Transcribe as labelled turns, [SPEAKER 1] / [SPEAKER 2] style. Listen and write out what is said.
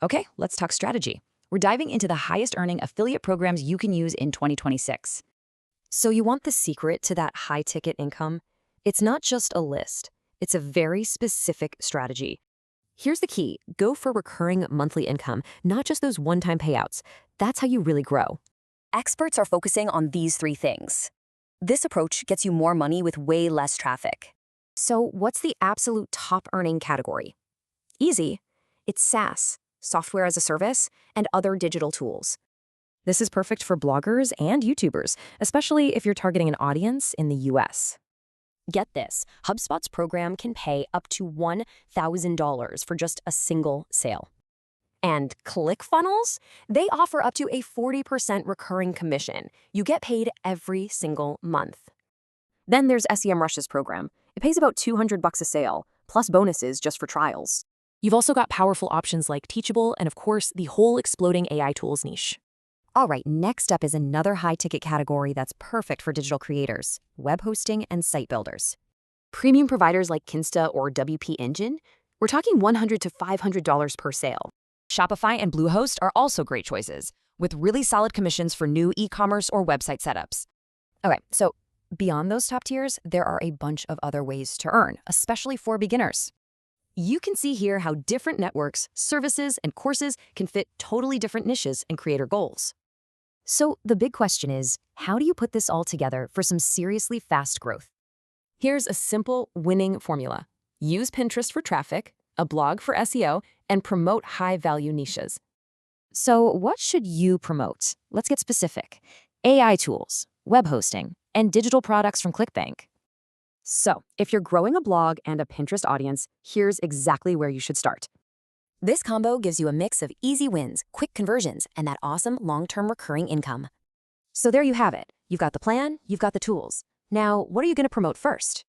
[SPEAKER 1] Okay, let's talk strategy. We're diving into the highest earning affiliate programs you can use in 2026.
[SPEAKER 2] So you want the secret to that high-ticket income? It's not just a list. It's a very specific strategy. Here's the key. Go for recurring monthly income, not just those one-time payouts. That's how you really grow.
[SPEAKER 3] Experts are focusing on these three things. This approach gets you more money with way less traffic.
[SPEAKER 2] So what's the absolute top earning category? Easy. It's SaaS, software as a service, and other digital tools. This is perfect for bloggers and YouTubers, especially if you're targeting an audience in the US.
[SPEAKER 3] Get this, HubSpot's program can pay up to $1,000 for just a single sale. And ClickFunnels? They offer up to a 40% recurring commission. You get paid every single month.
[SPEAKER 2] Then there's SEMrush's program. It pays about $200 a sale, plus bonuses just for trials. You've also got powerful options like Teachable and, of course, the whole exploding AI tools niche.
[SPEAKER 4] All right, next up is another high-ticket category that's perfect for digital creators, web hosting and site builders.
[SPEAKER 2] Premium providers like Kinsta or WP Engine, we're talking $100 to $500 per sale.
[SPEAKER 1] Shopify and Bluehost are also great choices, with really solid commissions for new e-commerce or website setups.
[SPEAKER 4] Okay, so beyond those top tiers, there are a bunch of other ways to earn, especially for beginners.
[SPEAKER 1] You can see here how different networks, services, and courses can fit totally different niches and creator goals.
[SPEAKER 4] So the big question is, how do you put this all together for some seriously fast growth?
[SPEAKER 2] Here's a simple winning formula. Use Pinterest for traffic, a blog for SEO, and promote high-value niches.
[SPEAKER 4] So what should you promote? Let's get specific. AI tools, web hosting, and digital products from ClickBank.
[SPEAKER 2] So, if you're growing a blog and a Pinterest audience, here's exactly where you should start.
[SPEAKER 3] This combo gives you a mix of easy wins, quick conversions, and that awesome long-term recurring income.
[SPEAKER 4] So there you have it. You've got the plan, you've got the tools. Now, what are you going to promote first?